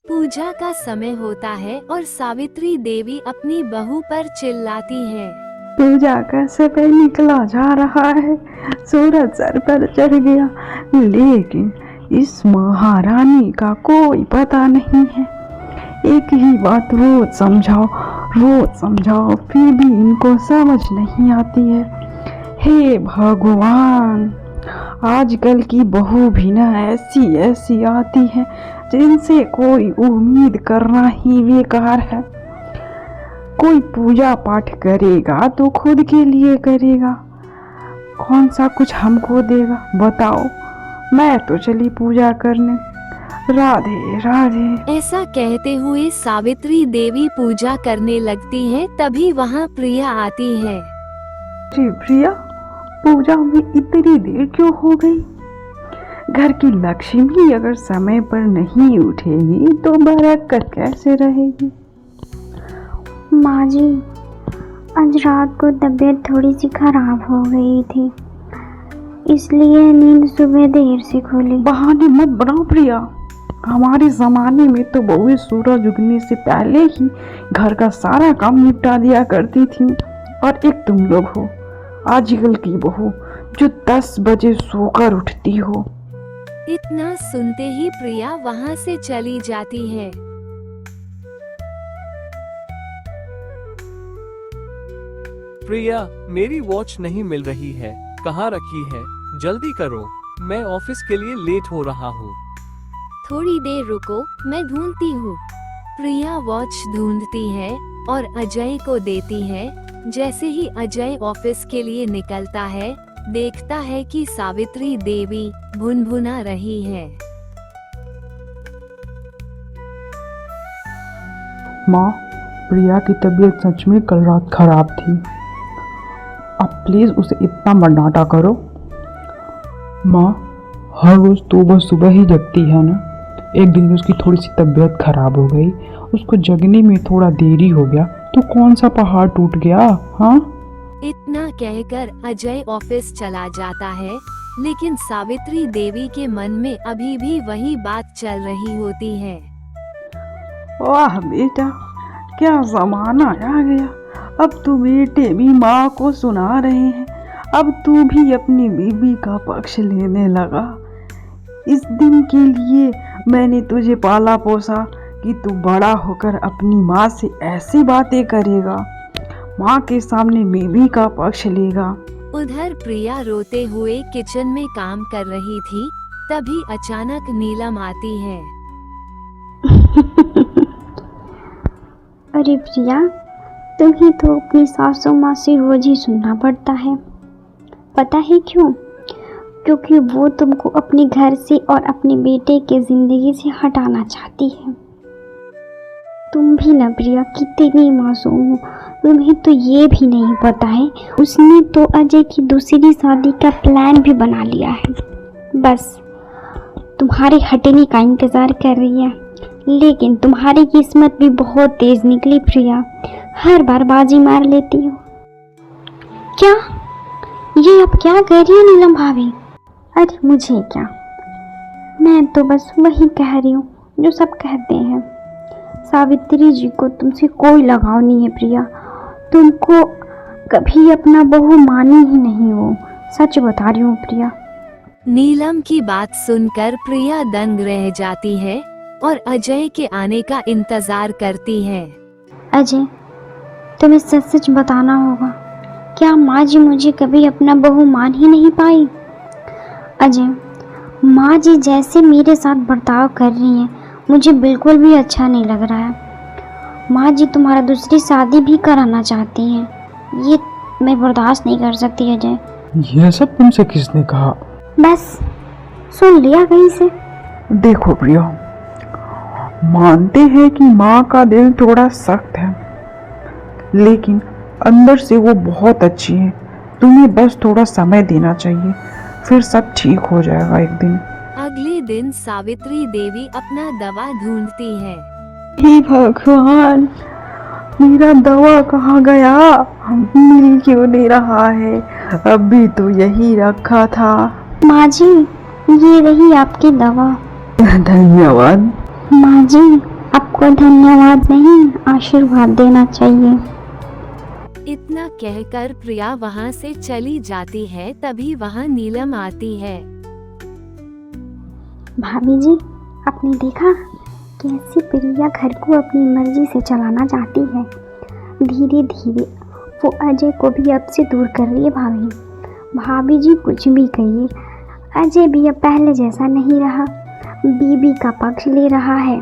पूजा का समय होता है और सावित्री देवी अपनी बहू पर चिल्लाती है। पूजा का समय निकला जा रहा है, सूरज सर पर चढ़ गया, लेकिन इस महारानी का कोई पता नहीं है। एक ही बात रोज समझाओ, फिर भी इनको समझ नहीं आती है। हे भगवान, आजकल की बहू भी ना ऐसी आती है जिनसे कोई उम्मीद करना ही बेकार है। कोई पूजा पाठ करेगा तो खुद के लिए करेगा, कौन सा कुछ हमको देगा बताओ। मैं तो चली पूजा करने। राधे राधे। ऐसा कहते हुए सावित्री देवी पूजा करने लगती है। तभी वहाँ प्रिया आती है। अरे प्रिया, पूजा में इतनी देर क्यों हो गई? घर की लक्ष्मी अगर समय पर नहीं उठेगी तो बरकत कैसे रहेगी? माँ जी, आज रात को तबीयत थोड़ी सी खराब हो गई थी, इसलिए नींद सुबह देर से खुली। बहाने मत बनाओ प्रिया, हमारे जमाने में तो बहुएं सूरज उगने से पहले ही घर का सारा काम निपटा दिया करती थी, और एक तुम लोग हो आजकल की बहू जो 10 बजे सोकर उठती हो। इतना सुनते ही प्रिया वहाँ से चली जाती है। प्रिया, मेरी वॉच नहीं मिल रही है, कहाँ रखी है? जल्दी करो, मैं ऑफिस के लिए लेट हो रहा हूँ। थोड़ी देर रुको, मैं ढूंढती हूँ। प्रिया वॉच ढूंढती है और अजय को देती है। जैसे ही अजय ऑफिस के लिए निकलता है, देखता है कि सावित्री देवी भुनभुना रही है। माँ, प्रिया की तबीयत सच में कल रात खराब थी, आप प्लीज उसे इतना मत डांटा करो। माँ, हर रोज तो वह सुबह ही जगती है ना, एक दिन उसकी थोड़ी सी तबीयत खराब हो गई, उसको जगने में थोड़ा देरी हो गया तो कौन सा पहाड़ टूट गया? हाँ, इतना कहकर अजय ऑफिस चला जाता है, लेकिन सावित्री देवी के मन में अभी भी वही बात चल रही होती है। वाह बेटा, क्या जमाना आ गया, अब तो बेटे भी माँ को सुना रहे हैं, अब तू भी अपनी बीबी का पक्ष लेने लगा। इस दिन के लिए मैंने तुझे पाला पोसा कि तू बड़ा होकर अपनी माँ से ऐसी बातें करेगा, माँ के सामने बीबी का पक्ष लेगा। उधर प्रिया रोते हुए किचन में काम कर रही थी, तभी अचानक नीलम आती है। अरे प्रिया, तुम्हें तो अपनी सासू माँ से रोज ही सुनना पड़ता है, पता है क्यों? क्योंकि वो तुमको अपने घर से और अपने बेटे के जिंदगी से हटाना चाहती है। तुम भी ना प्रिया कितनी मासूम हो, तुम्हें तो ये भी नहीं पता है उसने तो अजय की दूसरी शादी का प्लान भी बना लिया है। बस तुम्हारे हटने का इंतज़ार कर रही है, लेकिन तुम्हारी किस्मत भी बहुत तेज निकली प्रिया, हर बार बाजी मार लेती हो। क्या ये अब क्या कह रही है नीलम भाभी? अरे मुझे क्या, मैं तो बस वही कह रही हूँ जो सब कहते हैं। सावित्री जी को तुमसे कोई लगाव नहीं है प्रिया, तुमको कभी अपना बहू मानी ही नहीं हो, सच बता रही हूँ प्रिया। नीलम की बात सुनकर प्रिया दंग रह जाती है और अजय के आने का इंतजार करती है। अजय, तुम्हें सच सच बताना होगा, क्या माँ जी मुझे कभी अपना बहू मान ही नहीं पाई? अजय, माँ जी जैसे मेरे साथ बर्ताव कर रही हैं मुझे बिल्कुल भी अच्छा नहीं लग रहा है। माँ जी तुम्हारा दूसरी शादी भी कराना चाहती हैं, ये मैं बर्दाश्त नहीं कर सकती अजय। यह सब तुमसे किसने कहा? बस सुन लिया कहीं से। देखो प्रिया, मानते हैं कि माँ का दिल थोड़ा सख्त है, लेकिन अंदर से वो बहुत अच्छी है, तुम्हें बस थोड़ा समय देना चाहिए, फिर सब ठीक हो जाएगा एक दिन। अगले दिन सावित्री देवी अपना दवा ढूंढती है। हे भगवान, मेरा दवा कहाँ गया? मिल क्यों नहीं रहा है? अभी तो यही रखा था। माँ जी, ये रही आपकी दवा। धन्यवाद। माँ जी, आपको धन्यवाद नहीं, आशीर्वाद देना चाहिए। इतना कहकर प्रिया वहाँ से चली जाती है। तभी वहाँ नीलम आती है। भाभी जी, आपने देखा कैसी प्रिया घर को अपनी मर्जी से चलाना चाहती है। धीरे धीरे वो अजय को भी अब से दूर कर रही है। भाभी जी कुछ भी कहिए, अजय भी अब पहले जैसा नहीं रहा, बीबी का पक्ष ले रहा है।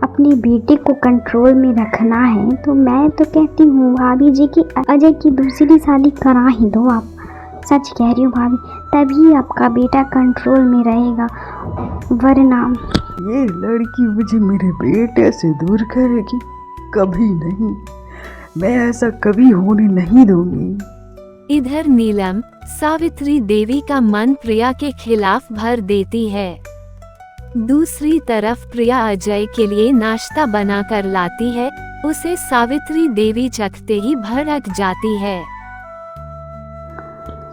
अपनी बेटे को कंट्रोल में रखना है तो मैं तो कहती हूँ भाभी जी कि अजय की दूसरी शादी करा ही दो आप। सच कह रही हूँ भाभी, तभी आपका बेटा कंट्रोल में रहेगा, वरना ये लड़की मुझे मेरे बेटे से दूर करेगी? कभी नहीं, मैं ऐसा कभी होने नहीं दूंगी। इधर नीलम सावित्री देवी का मन प्रिया के खिलाफ भर देती है। दूसरी तरफ प्रिया अजय के लिए नाश्ता बनाकर लाती है। उसे सावित्री देवी चखते ही भड़क जाती है।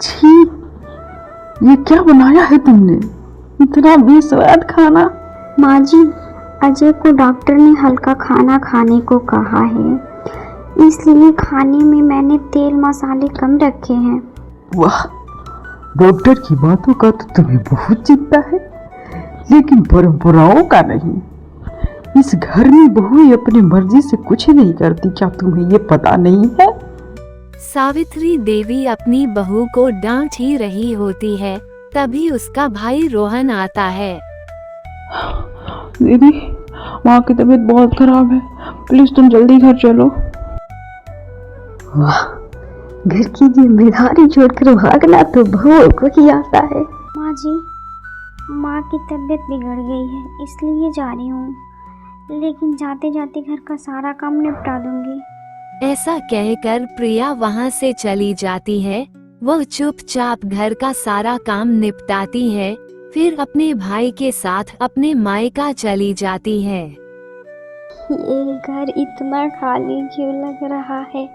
छी, ये क्या बनाया है तुमने? इतना बेस्वाद खाना। माँ जी, अजय को डॉक्टर ने हल्का खाना खाने को कहा है, इसलिए खाने में मैंने तेल मसाले कम रखे हैं। वाह, डॉक्टर की बातों का तो तुम्हें बहुत चिंता है, लेकिन परंपराओं का नहीं। इस घर में बहू अपनी मर्जी से कुछ नहीं करती, क्या तुम्हें ये पता नहीं है? सावित्री देवी अपनी बहू को डांट ही रही होती है। तभी उसका भाई रोहन आता है। दीदी, माँ की तबीयत बहुत खराब है, प्लीज तुम जल्दी घर चलो। वाह, घर की जिम्मेदारी छोड़कर भागना तो बहू को ही आता है। माँ जी, माँ की तबीयत बिगड़ गई है, इसलिए जा रही हूँ, लेकिन जाते जाते घर का सारा काम निपटा दूंगी। ऐसा कहकर प्रिया वहाँ से चली जाती है। वह चुपचाप घर का सारा काम निपटाती है, फिर अपने भाई के साथ अपने मायका चली जाती है। ये घर इतना खाली क्यों लग रहा है?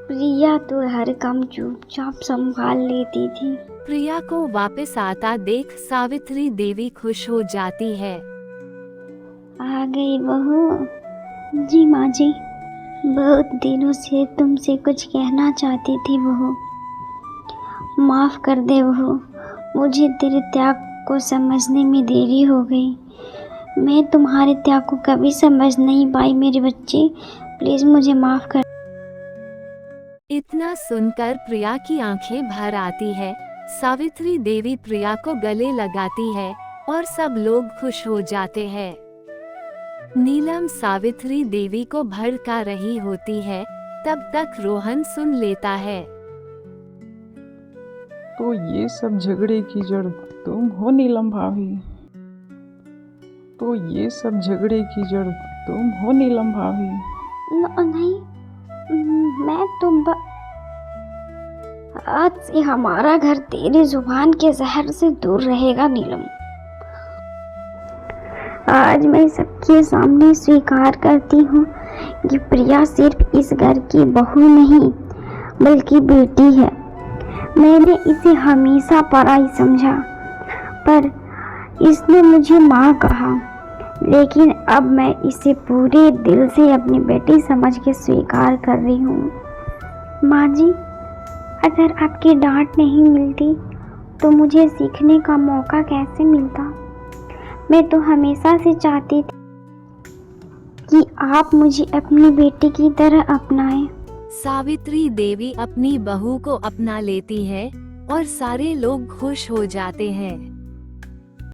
प्रिया तो हर काम चुपचाप संभाल लेती थी। प्रिया को वापस आता देख सावित्री देवी खुश हो जाती है। आ गई बहू। जी माँ जी, बहुत दिनों से तुमसे कुछ कहना चाहती थी बहू। माफ़ कर दे बहू, मुझे तेरे त्याग को समझने में देरी हो गई। मैं तुम्हारे त्याग को कभी समझ नहीं पाई मेरे बच्चे, प्लीज़ मुझे माफ़ कर। इतना सुनकर प्रिया की आंखें भर आती है। सावित्री देवी प्रिया को गले लगाती है और सब लोग खुश हो जाते हैं। नीलम सावित्री देवी को भड़का रही होती है, तब तक रोहन सुन लेता है। तो ये सब झगड़े की जड़ तुम हो नीलम भाभी? तो ये सब झगड़े की जड़ तुम हो नीलम भाभी? नहीं, मैं तुम आज से हमारा घर तेरी जुबान के जहर से दूर रहेगा नीलम। आज मैं सबके सामने स्वीकार करती हूँ कि प्रिया सिर्फ इस घर की बहू नहीं बल्कि बेटी है। मैंने इसे हमेशा पराई समझा, पर इसने मुझे माँ कहा, लेकिन अब मैं इसे पूरे दिल से अपनी बेटी समझ के स्वीकार कर रही हूँ। माँ जी, अगर आपकी डांट नहीं मिलती तो मुझे सीखने का मौका कैसे मिलता? मैं तो हमेशा से चाहती थी कि आप मुझे अपनी बेटी की तरह अपनाएं। सावित्री देवी अपनी बहू को अपना लेती है और सारे लोग खुश हो जाते हैं।